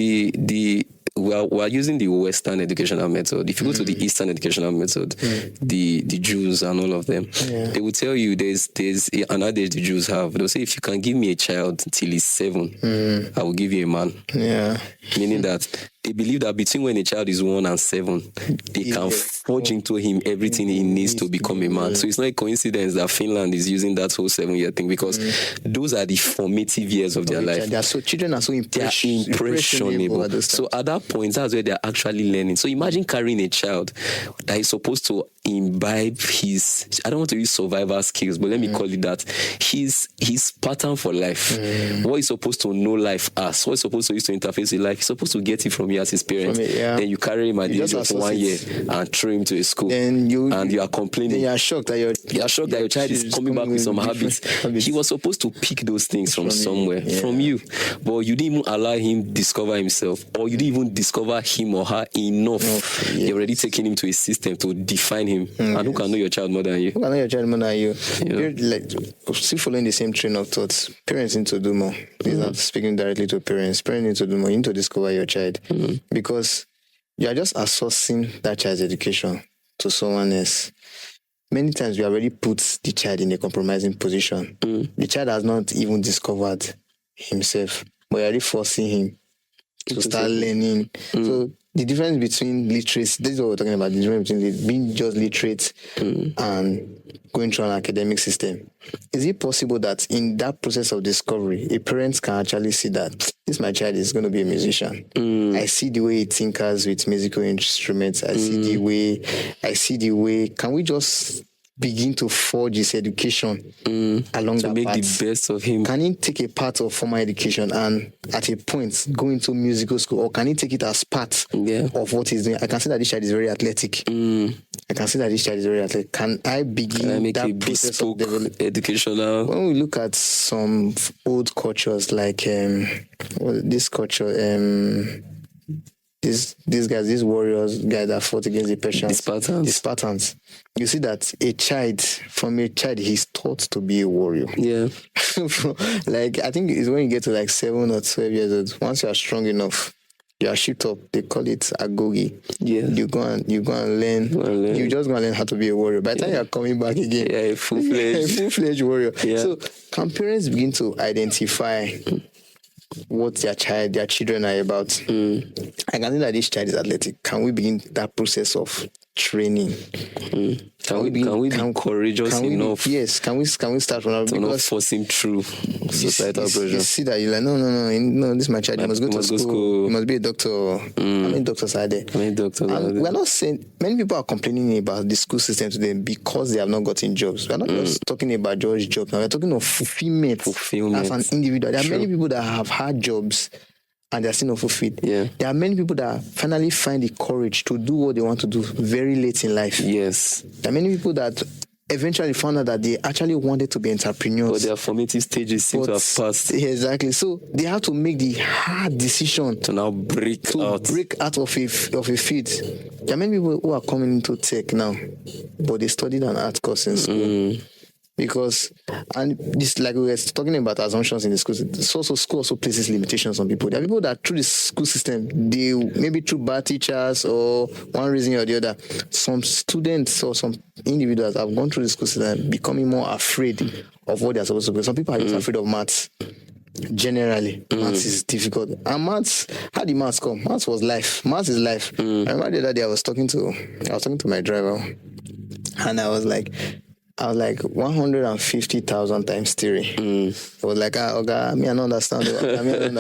We are using the Western educational method. If you go to the Eastern educational method, the Jews and all of them, they will tell you there's an adage the Jews have. They'll say, if you can give me a child till he's 7, I will give you a man. Yeah. Meaning that they believe that between when a child is 1 and 7, they can forge into him everything he needs to become a man. So it's not a coincidence that Finland is using that whole 7-year thing, because those are the formative years of their life. Children are so impressionable. So at that point, that's where they're actually learning. So imagine carrying a child that is supposed to imbibe his, I don't want to use survival skills, but let me call it that, his pattern for life. What he's supposed to know life as, what he's supposed to use to interface with life, he's supposed to get it from you as his parents. Then you carry him at the age of 1 year and throw him to a school. And you are complaining. Then you are shocked that your child is coming back with some habits. He was supposed to pick those things from somewhere, from you. But you didn't even allow him discover himself, or you didn't even discover him or her enough. You're already taking him to a system to define him him. And who can know your child more than you? Who can know your child more than you? You're like still following the same train of thoughts. Parents need to do more. He's not speaking directly to parents. Parents need to do more. You need to discover your child. Because you are just outsourcing that child's education to someone else. Many times we already put the child in a compromising position. The child has not even discovered himself. We're already forcing him to start learning. So the difference between literacy, this is what we're talking about, the difference between being just literate and going through an academic system. Is it possible that in that process of discovery, a parent can actually see that this my child is going to be a musician? I see the way he tinkers with musical instruments. I see the way, can we just begin to forge his education along to that make path? the best of him? Can he take a part of formal education and at a point go into musical school, or can he take it as part of what he's doing? I can see that this child is very athletic. I can see that this child is very athletic. Can I begin that process of development? Educational. When we look at some old cultures like this culture, these warriors guys that fought against the Persians, the Spartans, you see that from a child he's taught to be a warrior. Yeah. Like I think it's when you get to like 7 or 12 years old, once you are strong enough, you are shipped up. They call it agogi. Yeah. You go and learn. You just go and learn how to be a warrior. By the time you are coming back again, a full-fledged warrior. Yeah. So can parents begin to identify what their children are about? I can see that this child is athletic. Can we begin that process of training? Can we be courageous enough? Yes. Can we start from that? To not force him through societal pressure. You see that you're like, no, this is my child. He must go to school. He must be a doctor. How many doctors are there? We're not saying, many people are complaining about the school system today because they have not gotten jobs. We're not just talking about George jobs. Now we're talking of fulfillment as an individual. There are many people that have had jobs and they're still not fulfilled. Yeah. There are many people that finally find the courage to do what they want to do very late in life. Yes. There are many people that eventually found out that they actually wanted to be entrepreneurs. But their formative stages seem to have passed. Exactly. So they have to make the hard decision to now break out of a field. There are many people who are coming into tech now, but they studied an art course in school. Because, and this, like we were talking about assumptions in the school, school also places limitations on people. There are people that through the school system, they maybe through bad teachers or one reason or the other, some students or some individuals have gone through the school system becoming more afraid of what they're supposed to do. Some people are just afraid of maths. Generally, maths is difficult. And maths, how did maths come? Maths was life. Maths is life. I remember the other day I was talking to my driver, and I was like 150,000 times 3. I was like, okay, me I don't understand. Me I don't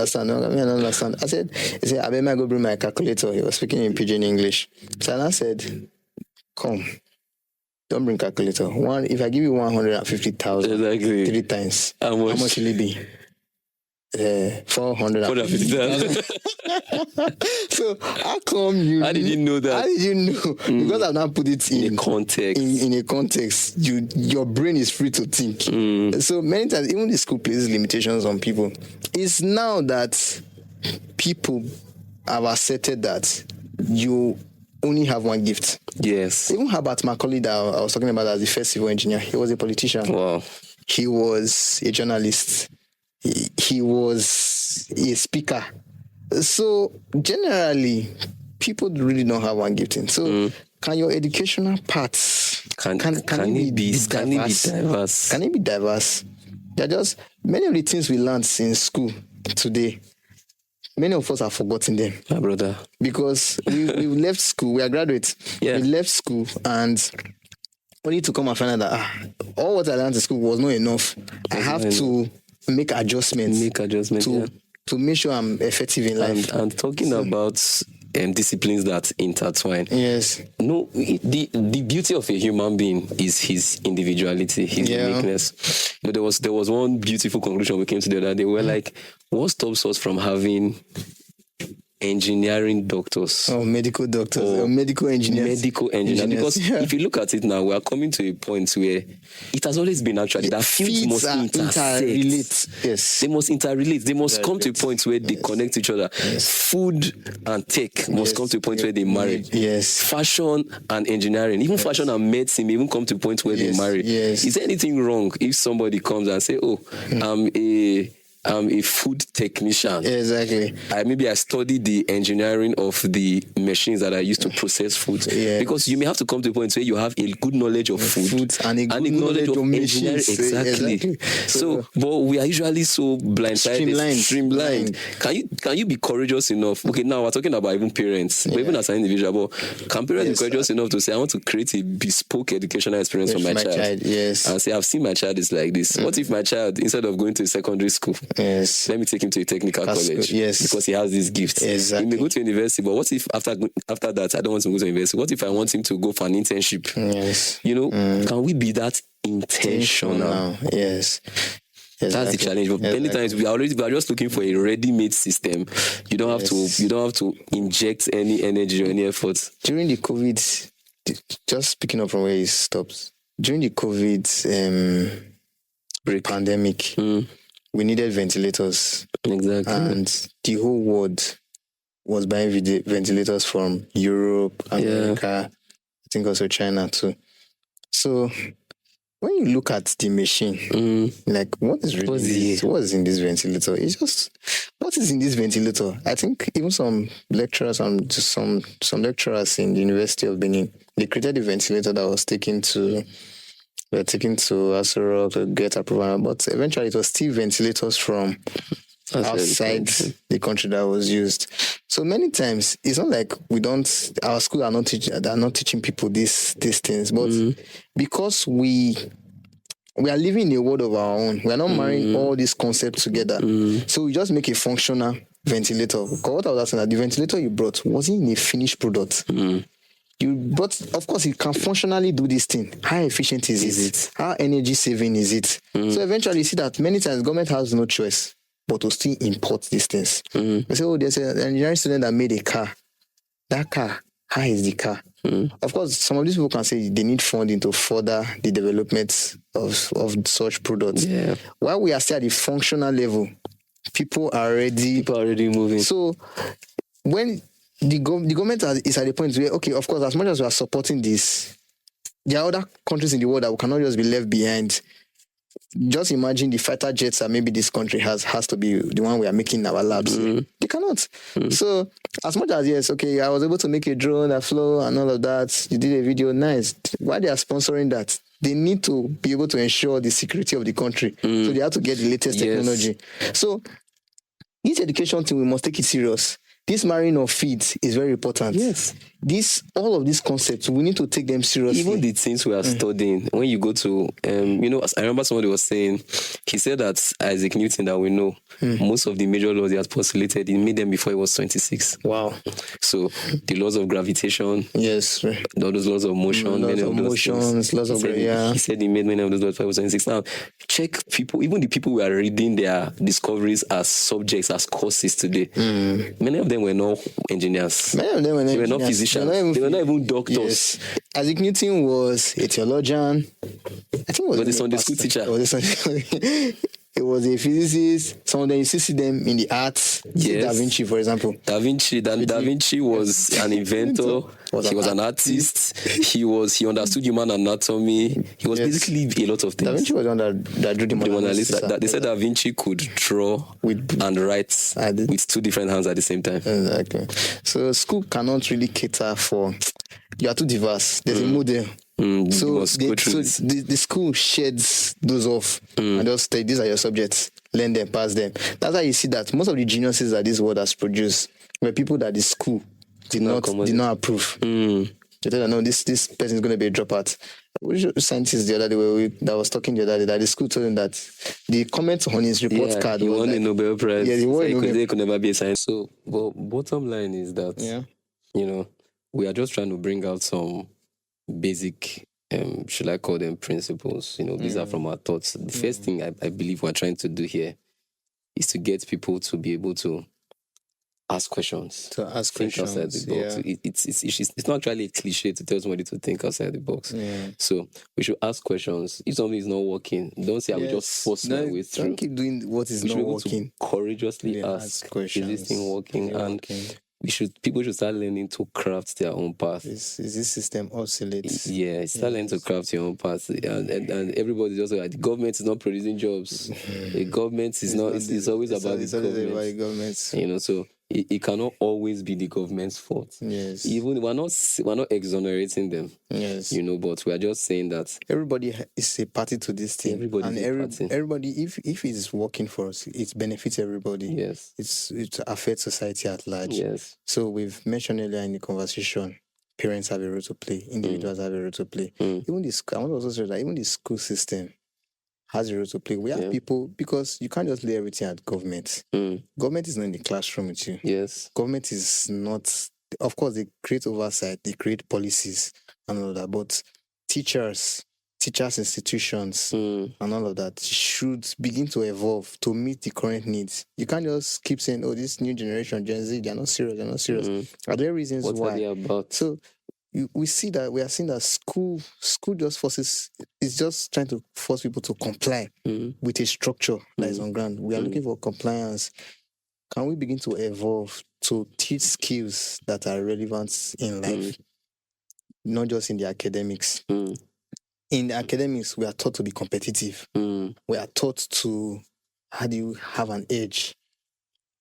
understand. He said, I better go bring my calculator. He was speaking in pidgin English. So I said, come, don't bring calculator. If I give you 150,000 3 times, how much will it be? 450,000. So how come you? How did you know that? How did you know? Because I've now put it in a context. In a context, your brain is free to think. So many times, even the school places limitations on people. It's now that people have accepted that you only have one gift. Yes. Even Herbert Macaulay that I was talking about as the first civil engineer, he was a politician. Wow. He was a journalist. He was a speaker. So generally, people really don't have one gifting. So can your educational paths can it be diverse? Can it be diverse? They're just many of the things we learned in school today. Many of us have forgotten them. My brother. Because we left school, we are graduates. Yeah. We left school and only to come and find out that all what I learned in school was not enough. I have to make adjustments to make sure I'm effective in life. And talking about disciplines that intertwine. Yes. No, the beauty of a human being is his individuality, his uniqueness. You know, there was one beautiful conclusion we came to the other day. We're like, what stops us from having engineering doctors. Oh, medical doctors. Or medical engineers. Medical engineers. Because if you look at it now, we are coming to a point where it has always been actually that fields must interrelate. Yes. They must interrelate. They must come to a point where they connect each other. Yes. Food and tech must come to a point where they marry. Yes. Fashion and engineering, even fashion and medicine, may even come to a point where they marry. Yes. Is there anything wrong if somebody comes and say, "Oh, I'm a food technician. Exactly. Maybe I studied the engineering of the machines that I used to process food." Yeah. Because you may have to come to a point where you have a good knowledge of food and a good knowledge of engineering. Exactly. So, but we are usually so blindsided, streamlined. Can you be courageous enough? Okay, now we're talking about even parents, but even as an individual, but can parents be courageous enough to say, "I want to create a bespoke educational experience for my child?" Yes. And say, "I've seen my child is like this." What if my child, instead of going to a secondary school, yes, let me take him to a technical college. Yes. Because he has these gifts. Exactly. He may go to university, but what if after that, I don't want him to go to university? What if I want him to go for an internship? Yes. Can we be that intentional? Yes. Exactly. That's the challenge. But many times we are just looking for a ready-made system. You don't have to inject any energy or any effort. During the COVID, just picking up from where it stops. During the COVID pandemic, we needed ventilators. Exactly. And the whole world was buying ventilators from Europe, America, I think also China too. So when you look at the machine, like what is in this ventilator? It's just, what is in this ventilator? I think even some lecturers and some lecturers in the University of Benin, they created a ventilator that was taken to Aso Rock to get approval, but eventually it was still ventilators from outside the country that was used. So many times it's not like our school are not teaching people these things, but because we are living in a world of our own, we are not marrying all these concepts together. So we just make a functional ventilator. Because what I was asking, that the ventilator you brought wasn't in a finished product. But of course, it can functionally do this thing. How efficient is it? How energy saving is it? So eventually, you see that many times government has no choice but to still import these things. They say, "Oh, there's an engineering student that made a car. That car, how is the car?" Of course, some of these people can say they need funding to further the development of such products. Yeah. While we are still at the functional level, people are already moving. So when the government is at the point where, okay, of course, as much as we are supporting this, there are other countries in the world that we cannot just be left behind. Just imagine the fighter jets that maybe this country has to be the one we are making in our labs. They cannot. So as much as, yes, okay, I was able to make a drone that flew and all of that, you did a video, nice. Why they are sponsoring that? They need to be able to ensure the security of the country. So they have to get the latest technology. So this education thing, we must take it serious. This marrying of feeds is very important. Yes. All of these concepts, we need to take them seriously. Even the things we are studying, when you go to, I remember somebody was saying, he said that Isaac Newton that we know, most of the major laws he has postulated, he made them before he was 26. Wow. So the laws of gravitation, yes, all those laws of motion, laws of motions, laws of gravity. He said he made many of those laws before he was 26. Now, check people, even the people who are reading their discoveries as subjects, as courses today, many of them were not engineers. Many of them were not They were not physicians. They were not even doctors. Yes. Isaac Newton was a theologian. I think it was a Sunday school teacher. It was a physicist. Some of them, you see them in the arts. Yes. Da Vinci, for example. Da Vinci was an inventor. He was an artist. He understood human anatomy. He was basically a lot of things. Da Vinci was the one that drew the Mona Lisa. They said Da Vinci could draw and write with two different hands at the same time. Exactly. So school cannot really cater for... You are too diverse. There's a model. So the school sheds those off and just say, these are your subjects, learn them, pass them. That's why you see that most of the geniuses that this world has produced were people that the school did not approve. They tell them, no, this person is going to be a dropout. Which scientist the other day that was talking the other day, that the school told him that the comment on his report card he won a Nobel Prize. Yeah, he won a Nobel Prize. They could never be a scientist. So, but bottom line is that, we are just trying to bring out some basic, should I call them principles? These are from our thoughts. The first thing I believe we're trying to do here is to get people to be able to ask questions. To ask think questions. Outside the box. Yeah. It's not actually a cliche to tell somebody to think outside the box. Yeah. So we should ask questions. If something is not working, don't say I will just force my way through. Don't keep doing what is not working. Courageously ask questions. Is this thing working? People should start learning to craft their own path. Is this system oscillates? Yeah, start learning to craft your own path. And everybody's also like, the government is not producing jobs. The government is not. It's always about the government. You know, so it cannot always be the government's fault. Yes. Even we're not exonerating them. Yes. You know, but we are just saying that everybody is a party to this thing. Everybody, if it is working for us, it benefits everybody. Yes. It affects society at large. Yes. So we've mentioned earlier in the conversation, parents have a role to play, individuals have a role to play. Even I want to also say that even the school system has a role to play. We have people, because you can't just lay everything at government. Government is not in the classroom with you. Yes. Government is not, of course, they create oversight, they create policies and all that, but teachers, institutions, and all of that should begin to evolve to meet the current needs. You can't just keep saying, oh, this new generation, Gen Z, they're not serious. Are there reasons why? What are they about? So we are seeing that school just forces, is just trying to force people to comply with a structure that is on ground. We are looking for compliance. Can we begin to evolve to teach skills that are relevant in life, not just in the academics? In the academics, we are taught to be competitive. We are taught to, how do you have an edge?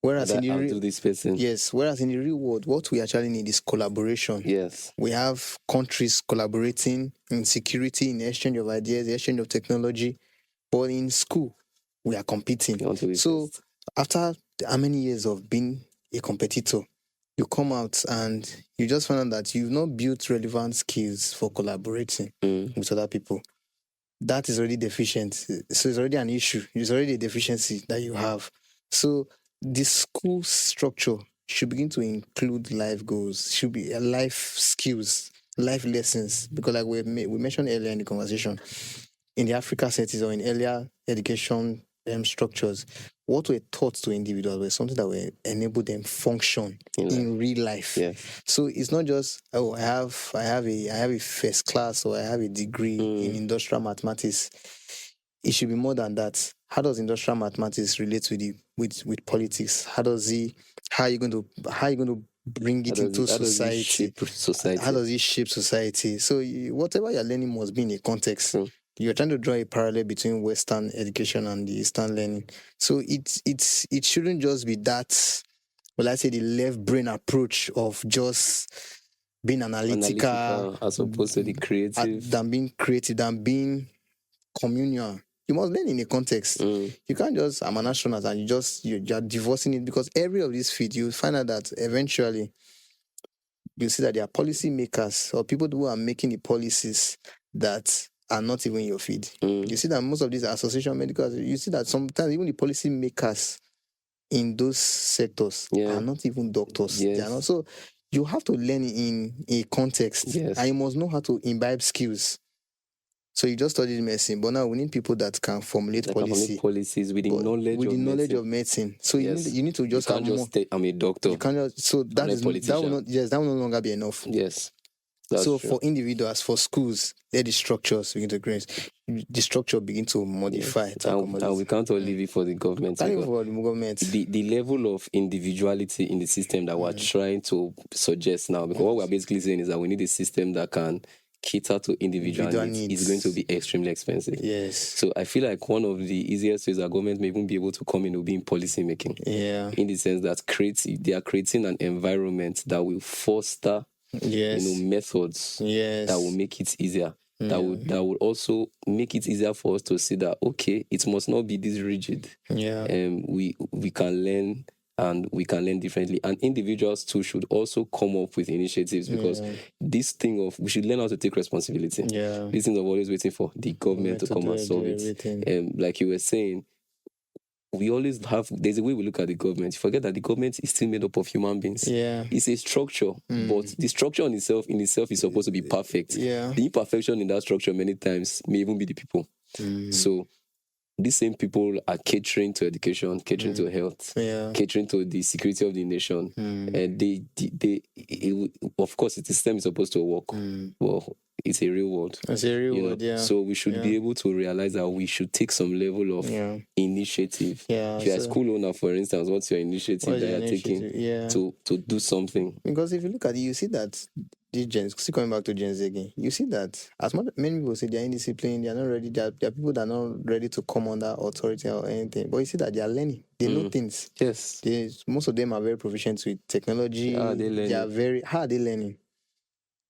Whereas in the real world, what we actually need is collaboration. Yes. We have countries collaborating in security, in the exchange of ideas, the exchange of technology. But in school, we are competing. So after how many years of being a competitor, you come out and you just find out that you've not built relevant skills for collaborating with other people. That is already deficient. So it's already an issue. It's already a deficiency that you have. So the school structure should begin to include life goals, should be life skills, life lessons. Because like we mentioned earlier in the conversation, in the Africa settings or in earlier education structures, what were taught to individuals were something that will enable them function in real life. Yeah. So it's not just, oh, I have a first class or I have a degree in industrial mathematics. It should be more than that. How does industrial mathematics relate with politics? How are you going to bring it into society? How does it shape society? So whatever you're learning must be in a context. You're trying to draw a parallel between Western education and the Eastern learning. So it shouldn't just be that, well, I say the left brain approach of just being analytical as opposed to the creative. Than being creative, than being communal. You must learn in a context. You can't just, I'm an astronaut and you're divorcing it, because every of these fields, you'll find out that eventually you'll see that there are policy makers or people who are making the policies that are not even your feed. You see that most of these association medicals, you see that sometimes even the policy makers in those sectors are not even doctors. They are not. So you have to learn in a context, and you must know how to imbibe skills. So you just studied medicine, but now we need people that can formulate policies with the knowledge of medicine. So you need to just have more. I'm a doctor. You can't just, so that will no longer be enough. Yes. So true. For individuals, for schools, let the structures begin to grace. The structure begin to modify. And we can't all leave it for the government. The level of individuality in the system that we're trying to suggest now, because what we're basically saying is that we need a system that can cater to individual needs is going to be extremely expensive. Yes. So I feel like one of the easiest ways that government may even be able to come in will be in policy making. Yeah. In the sense that they are creating an environment that will foster methods that will make it easier. That would also make it easier for us to see that, okay, it must not be this rigid. Yeah. We can learn, and we can learn differently. And individuals too should also come up with initiatives, because this thing of, we should learn how to take responsibility. Yeah. This thing of always waiting for the government to come and solve it. Like you were saying, we always have, there's a way we look at the government. You forget that the government is still made up of human beings. Yeah. It's a structure, but the structure in itself is supposed to be perfect. Yeah. The imperfection in that structure many times may even be the people. So these same people are catering to education, catering to health, catering to the security of the nation. And of course, the system is supposed to work. Well, it's a real world. It's a real world, yeah. So we should be able to realize that we should take some level of initiative. Yeah. If you're a school owner, for instance, what's your initiative that you're taking to do something? Because if you look at it, you see that these gens, coming back to Gen Z again, you see that as many people say they're indisciplined, they're not ready, there are people that are not ready to come under authority or anything. But you see that they are learning. They know things. Yes. Most of them are very proficient with technology. They are very, how are they learning?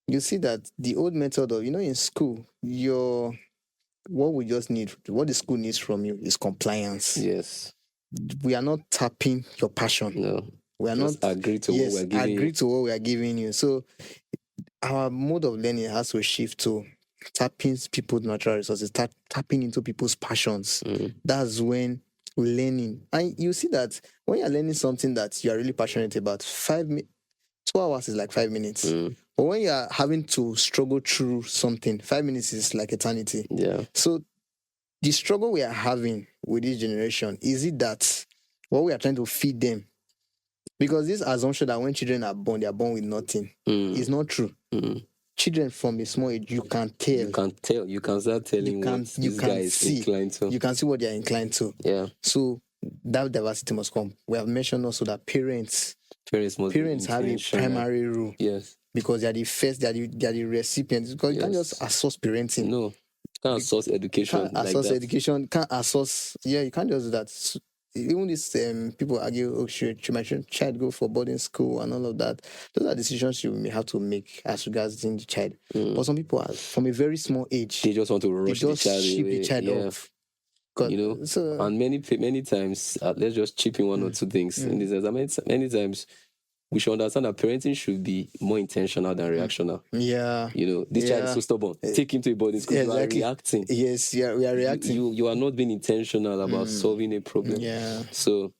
You see that the old method of, in school, what we just need, what the school needs from you is compliance. Yes. We are not tapping your passion. No. We are just not agree to what we're giving you. Agree to what we are giving you. So our mode of learning has to shift to tapping people's natural resources, tapping into people's passions. That's when learning. And you see that when you're learning something that you are really passionate about, 2 hours is like 5 minutes. But when you are having to struggle through something, 5 minutes is like eternity. Yeah. So the struggle we are having with this generation, is it that what we are trying to feed them? Because this assumption that when children are born, they are born with nothing is not true. Children from a small age, you can tell. You can tell. You can start telling what this guy is inclined to. You can see what they are inclined to. Yeah. So that diversity must come. We have mentioned also that parents have a primary role. Yes. Because they are the first, they are the recipients. Because you can't just assource parenting. No. You can't assource education. You can't assource, you can't just do that. Even these people argue, should my child go for boarding school and all of that? Those are decisions you may have to make as regards the child. But some people are, from a very small age, they just want to rush the child away. Ship the child off. And many times, let's just chip in one or two things. In this sense, many times, we should understand that parenting should be more intentional than reactional. Yeah. This child is so stubborn. Take him to a boarding school. Exactly. You are reacting. Yes, we are reacting. You are not being intentional about solving a problem. Yeah. So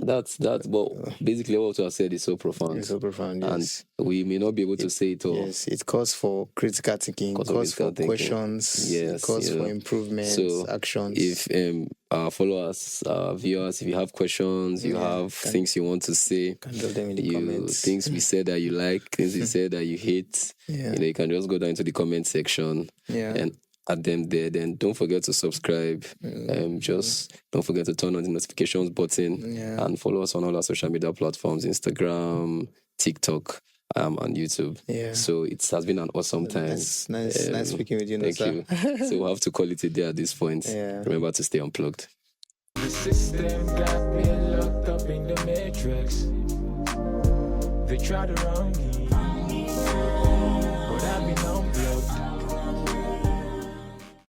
that's but basically what you have said is so profound. It's so profound, yes. And we may not be able to say it all. Yes, it calls for critical thinking, it calls for questions, it calls for improvements, actions. If our followers, viewers, if you have questions, you have things you want to say, can drop them in the comments. Things we said that you like, things we said that you hate, you can just go down into the comment section and add them there. Then don't forget to subscribe. Just don't forget to turn on the notifications button and follow us on all our social media platforms: Instagram, TikTok, and YouTube. So it has been an awesome time. Nice speaking with you. Thank you. So we'll have to call it a day at this point. Remember to stay unplugged. The system got me locked up in the matrix. They try to run me.